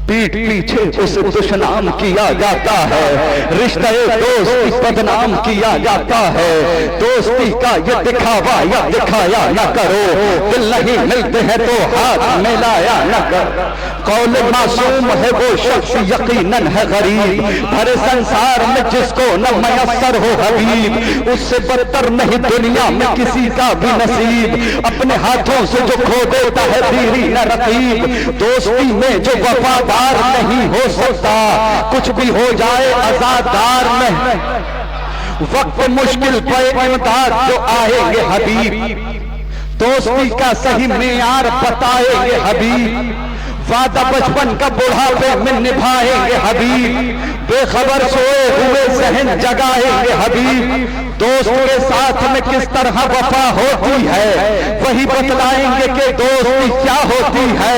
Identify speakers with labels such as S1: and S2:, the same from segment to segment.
S1: पीठ पीछे उसे दुश्मनाम किया जाता है, रिश्ते दोस्ती बदनाम किया जाता है। दोस्ती का ये दिखावा या दिखाया न करो, दिल नहीं मिलते हैं तो हाथ मिलाया न करो। कौल मासूम है वो शख्स यकीनन है गरीब, भरे संसार में जिसको न मयस्सर हो हबीब। उससे बदतर नहीं दुनिया में किसी का भी नसीब, अपने हाथों से जो खो देता है बीवी न रकीब। दोस्ती में जो वफादार नहीं हो सकता, कुछ भी हो जाए आजादार नहीं। वक्त मुश्किल पे इमदाद जो आएंगे हबीब, दोस्ती का सही मेयार बताएंगे हबीब। वादा बचपन का बुढ़ापे में निभाएंगे हबीब, बेखबर सोए हुए जहन जगाएंगे हबीब। दोस्त के साथ में किस तरह वफा होती है वही बतलाएंगे कि दोस्ती क्या होती है।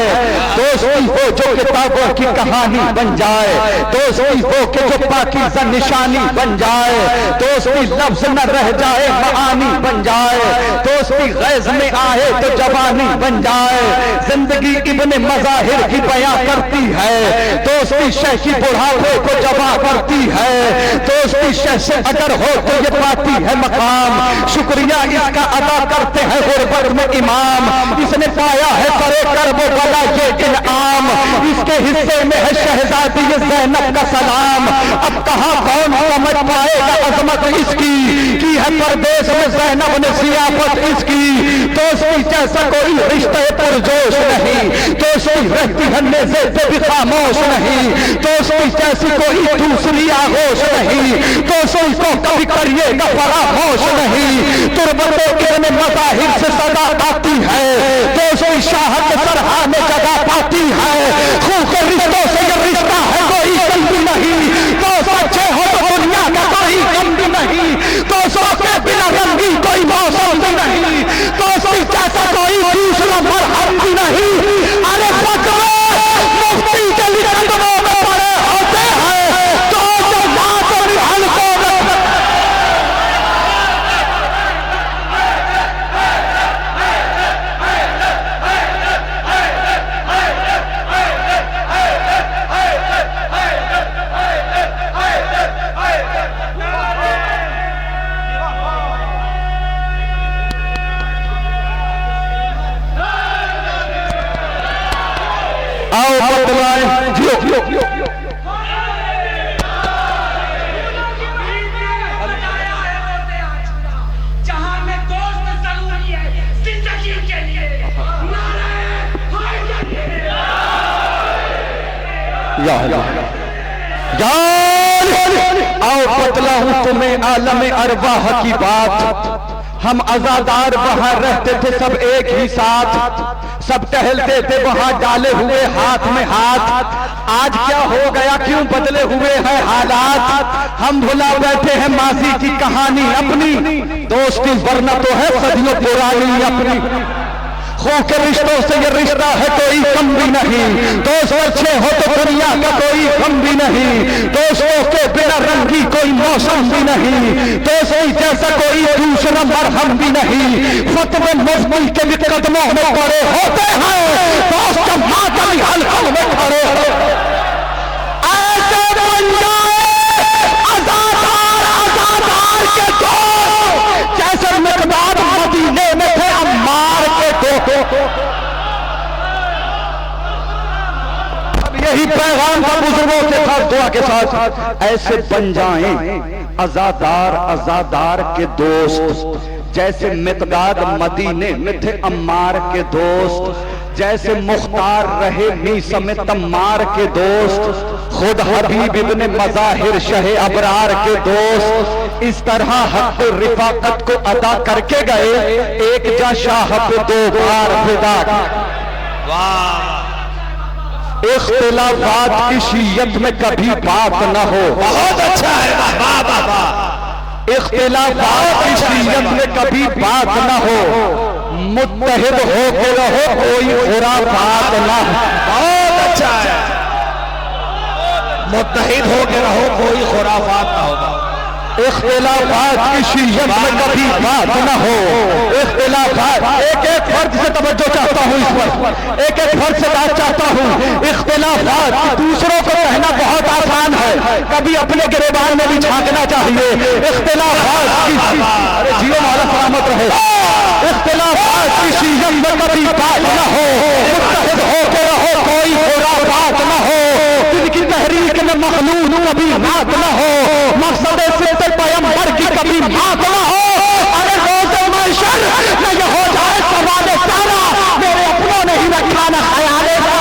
S1: दोस्ती हो जो किताबों की कहानी बन जाए, दोस्ती हो कि जो पाकीज़ा निशानी बन जाए। दोस्ती लफ्ज न रह जाए मानी बन जाए, दोस्ती गैज़ में आए तो जवानी बन जाए। जिंदगी इब्ने मज़ाहिर की बयां करती है, दोस्ती शैखी बुढ़ापे को जमा करती है। दोस्ती शैख अगर हो तो ये पाती है मकाम, शुक्रिया इसका अदा करते हैं गुरबत में इमाम। इसने पाया है करे कर वो बड़ा ये इनाम, इसके हिस्से में है शहजादी ज़ैनब का सलाम। अब कहाँ कौन समझ पाएगा अजमत इसकी, की है परदेश में ज़ैनब ने सियाफत इसकी। दोस्ती जैसा कोई रिश्ते पुरजोश नहीं, दोस्ती रहती है नेज़े पे भी खामोश नहीं। दोस्ती जैसी कोई दूसरी आगोश नहीं, दोस्ती को कभी करिएगा फरामोश नहीं। तुरबतों के मज़ाहिर से सदा आती है, दोस्ती शाहत सरहा में जगह पाती है। खूब के रिश्तों से ये रिश्ता है कोई कम भी नहीं, दोस्त अच्छे हो तो दुनिया का कोई कम भी नहीं। दोस्तों के बिना रंगी कोई मौसम भी नहीं, दोस्ती जैसा कोई दूसरा मरहम भी नहीं। अरे फकरो मुफ्ती के लिए कदमों में पड़े होते हैं तो जो बात और हल्कों आओ बतला हूं तुम्हें आलम अरवाह की बात। हम आजादार वहां रहते थे सब एक ही साथ, सब टहलते थे वहां डाले हुए हाथ में हाथ। आज क्या हो गया क्यों बदले हुए हैं हालात, हम भुला बैठे हैं माजी की कहानी अपनी। दोस्ती वरना तो है सदियों पुरानी अपनी। खो के रिश्तों से ये रिश्ता है कोई कम भी नहीं, दोस्त अच्छे हो तो दुनिया का कोई कम भी नहीं। दोस्तों के बिना रंगी कोई मौसम भी नहीं, दोस्ती जैसा कोई दूसरा मरहम भी नहीं। फतवे मुफ्ती के भी कदमों में पड़े होते हैं, दोस्त मातम हल्कों में खड़े ऐसे बन जाए आजादार आजादार के दोस्त, जैसे मिक़दाद मदीने में थे अम्मार के दोस्त। अब यही पैगाम था बुजुर्गों के साथ दुआ के साथ, ऐसे बन जाएं आजादार आजादार के दोस्त, जैसे मिक़दाद मदीने में थे अम्मार के दोस्त। जैसे मुख्तार रहे मीसा में तम्मार के दोस्त, खुद हबीब इब्ने मज़ाहिर शहे अबरार के दोस्त। इस तरह हक रिफाकत को अदा करके गए, एक जा शाह पे दो बार फिदा। इख्तिलाफात की शीयत में कभी बात न हो, बहुत अच्छा है वाह वाह वाह। इख्तिलाफात की शीयत में कभी बात न हो, मुत्तहिद हो के रहो कोई खुराफात न हो। बहुत अच्छा है, मुत्तहिद हो के रहो कोई खुराफात ना होगा। इख्तिलाफात की शीयत में कभी बात न हो। इख्तिलाफात, एक एक फर्ज से तवज्जो चाहता हूँ, इस पर एक एक फर्ज से बात चाहता हूँ। इख्तिलाफात दूसरों को कहना बहुत आसान है, कभी अपने गिरेबान में भी झांकना चाहिए। इख्तिलाफात की जियो माला सलामत रहे। इख्तिलाफात की शीयत में कभी बात न हो, मुत्तहिद होके रहो, कोई बुरा बात न हो। जिनकी तहरीक में मखलूक कभी बात न हो, मकसद से पैगंबर की कभी बात न हो। अरे रोज़े महशर न ये हो जाए सवाल तारा, मेरे अपनों ने ही रखा न ख्याले का।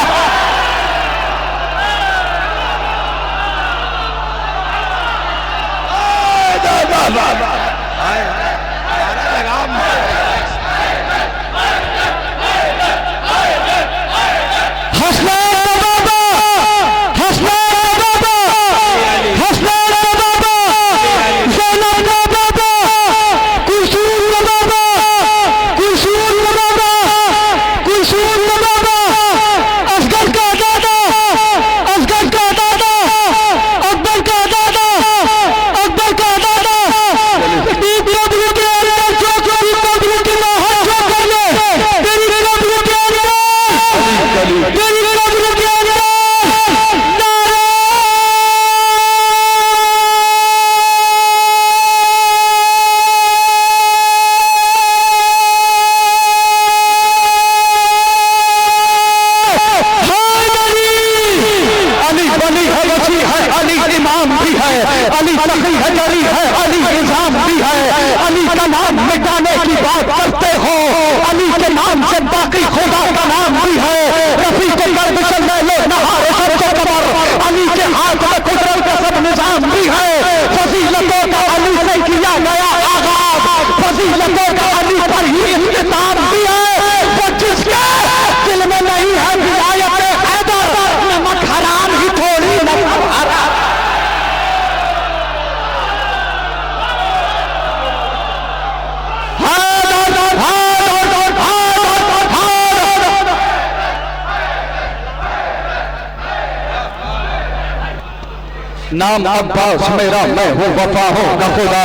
S1: नाम अब्बास मेरा, मैं हूँ वफा हूँ न खुदा।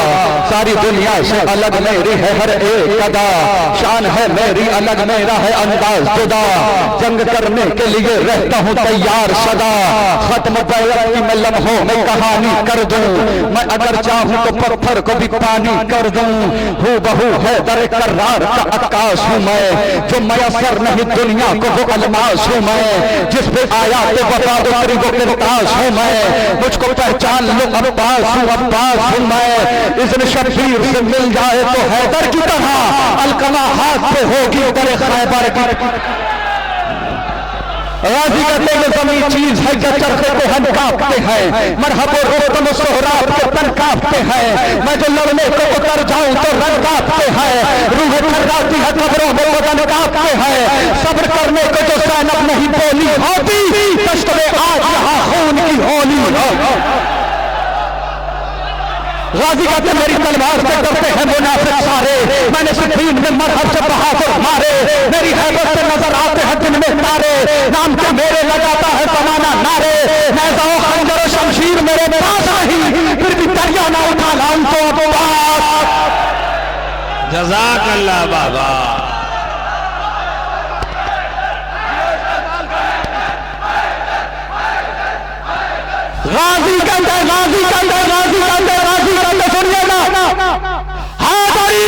S1: सारी दुनिया से अलग मेरी है हर एक अदा, शान है मेरी अलग मेरा है अंदाज जुदा। जंग करने के लिए रहता हूँ तैयार सदा, खत्म बैरत की मैं लम्हों में कहानी कर दूं। मैं अगर चाहूँ तो पत्थर को भी पानी कर दूं। हूँ बहू है दर करार का आकाश हूँ मैं, जो मयसर नहीं दुनिया को वो अलमास हूँ मैं। जिस पे आया तो वफा उतरी वो किरतास हूँ मैं। मुझको पहचान लो अब्बास हूँ, अब्बास हूँ मैं। इज़्न शब्बीर से मिल जाए तो हैदर की तरह अलकमा हाथ पे होगी दर खैबर की। राजी कहते हैं जमीन चीज है जो चरखे को हम कांपते हैं, मरहबो रुस्तम सोहराब के तन कांपते हैं। मैं जो लड़ने को उतर जाऊं तो रंग कांपते हैं, रूह थर्राती है कब्रों में बदन कांपते हैं। सब्र करने को जो सैनब नहीं बोली होती, दश्त में आज यहाँ खून की होली। गाजी कहते मेरी तलवार से डरते हैं मुनाफिक सारे, मैंने सिद्दीन में मरहब से बहादुर मारे। मेरी हैबत से नजर आते हैं दिन में तारे, नाम के मेरे लगाता है जमाना नारे। नैज़ा और खंजर और शमशीर मेरे पास नहीं, फिर भी दरिया ना उठा लाऊं तो अब्बास।
S2: जज़ाक अल्लाह बाबा।
S1: गाजी कहते गाजी कहते गाजी कहते गाजी कहते सुनिएगा। हादरी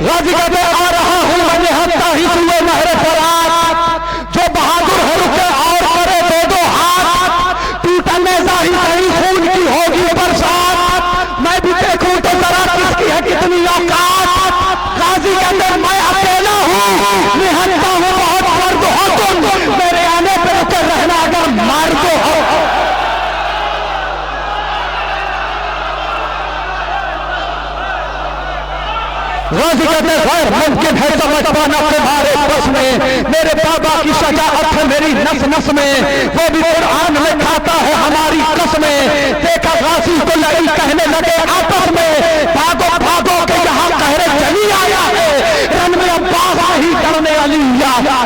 S1: गाजी कहते आ रहा हूं मैंने हत्ता ही सुए नहरे फरात, जो बहादुर है रुके और करे दो दो हाथ। टूटा नेज़ा ही कहीं खून की होगी बरसात, मैं भी देखूं तो जरा किसकी है कितनी औकात। गाजी कहते मैं अकेला हूं, निहत्ता हूं बहुत मर्द हो तुम, मेरे आने पर रुके रहना अगर मार दो हो। गाजी कहते गैर मुमकिन है समझ पाना तुम्हारे बस में, मेरे बाबा की शजाअत है मेरी नस नस में, वो भी कुरान में खाता है हमारी कसमें। देखा गाजी को लड़ी कहने लगे आपस में, भागो भागो के यहाँ कहरे जली आया है, रन में अब्बास ही करने अली आया।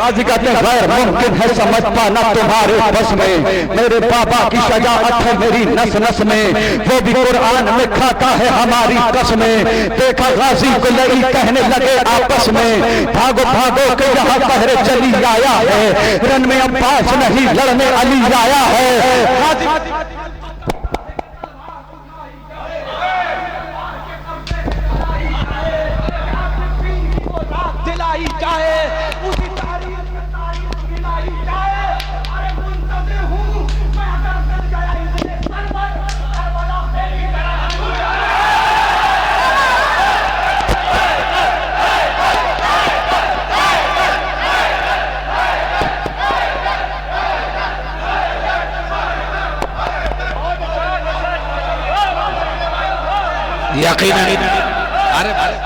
S1: गाजी कहते हैं गैर मुमकिन है समझ पाना तुम्हारे बस में, मेरे बाबा की शजाअत है मेरी नस नस में, वो भी कुरान में खाता है हमारी कसमें। देखा गाजी को लड़ी कहने लगे आपस में, भागो भागो के यहाँ कहरे चली आया है, रन में अब्बास नहीं लड़ने अली आया है।
S2: यकीनन अरे